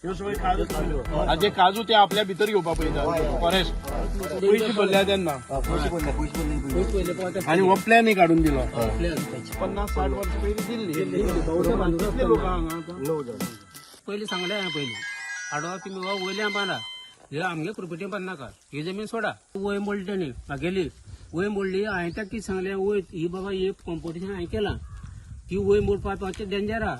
जे काजू ते आपल्या भितर घेवपा पळयता फॉरेस्ट पयशे भरल्या तेन्ना आणि हो प्लॅनय काडून दिलो 50-60 वर्ष पयलीं दिल्ली लोक हांगा पयलीं सांगलें हांवें पयलीं आडवा तुमी हो वयल्यान बांदा हे आमगे कृपटीन बांदनाका ही जमीन सोडा वय मोडली न्ही म्हागेली वय मोडली हांवें ताका कितें सांगलें वय ही बाबा हे कॉम्पिटिशन हांवें केलां ती वय मोडपाक मातशें डेंजर आहा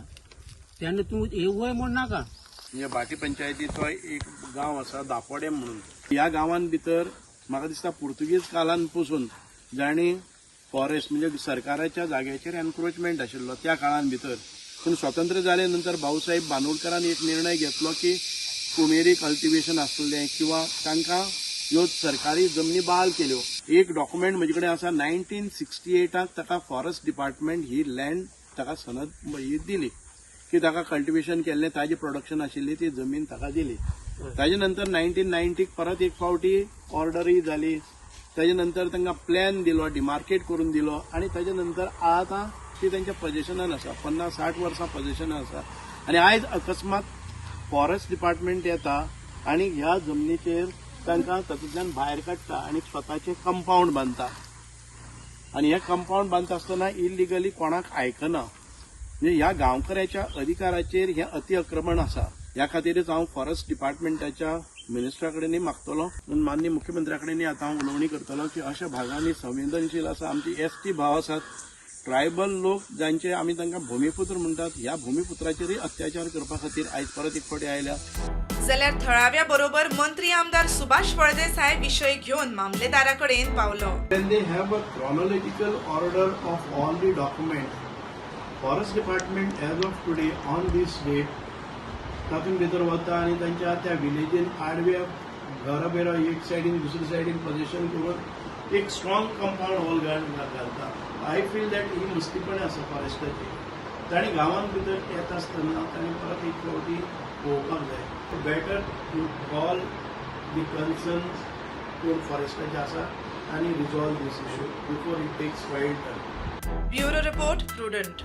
तेन्ना तूं हे वय मोडनाका. ह्या भाटी पंचायतीचो एक गांव आसा दापोडेम म्हणून ह्या गांवान भितर म्हाका दिसता पुर्तुगीज काळान पासून जाणी फॉरेस्ट म्हणजे सरकाराच्या जाग्याचेर एन्क्रोचमेंट आशिल्लो त्या काळान भितर पूण स्वतंत्र जाले नंतर भाऊसाहेब बांदोडकरान एक निर्णय घेतलो की कुमेरी कल्टिवेशन आसलें किंवा तांकां ह्यो सरकारी जमनी बहाल केल्यो. एक डॉक्युमेंट म्हजे कडेन आसा 1968 ताका फॉरेस्ट डिपार्टमेंट ही लँड ताका सनद ही दिली की ताका कल्टिवेशन केल्लें ताजें प्रोडक्शन आशिल्ली ती जमीन ताका दिली. ताजे नंतर 1990 परत एक फावटी ऑर्डरय जाली. ताजे नंतर तांकां प्लॅन दिलो डिमार्केट करून दिलो आनी ताजे नंतर आतां ती तांच्या पोझिशनान आसा 50-60 वर्सां पोझिशनान आसा आनी आयज अकस्मात फॉरेस्ट डिपार्टमेंट येता आनी ह्या जमनीचेर तांकां तातूंतल्यान भायर काडटा आनी स्वताचें कंपाऊंड बांदता आनी हें कंपाऊंड बांदता आसतना इलिगली कोणाक आयकना म्हणजे ह्या गांवकऱ्याच्या अधिकाराचेर हें अति अक्रमण आसा. ह्या खातीरच हांव फॉरेस्ट डिपार्टमेंटाच्या मिनिस्टरा कडेनय मागतलो आनी माननीय मुख्यमंत्र्या कडेनय आतां हांव उलोवणी करतलो की अशा भागांनी संवेदनशील आसा आमची एसटी भाव आसात ट्रायबल लोक जांचे आमी तांकां भूमिपुत्र म्हणटात ह्या भूमिपुत्राचेरय अत्याचार करपा खातीर आयज परत एक फावटी आयल्या. जाल्यार थळाव्या बरोबर मंत्री आमदार सुभाष फळदेसाय विशय घेवन मामलेदारा कडेन पावलो. When they have a chronological order of all the documents, Forest Department as of today on this date तातूंत भितर वता आनी तांच्या त्या विलेजीन आडव्या घरा बेरा एक सायडीन दुसरे सायडीन पोजिशन करून एक स्ट्रॉंग कंपाऊंड वॉल घालता. आय फील दॅट ही मुस्तीपणी आसा फॉरेस्टाची. तांणी गांवान भितर येता आसतना तांणी परत एक फावटी पळोवपाक जाय. Better to call the concerns कोण फॉरेस्टाचे आसा आनी resolve this issue before it takes wild turn. Bureau report prudent.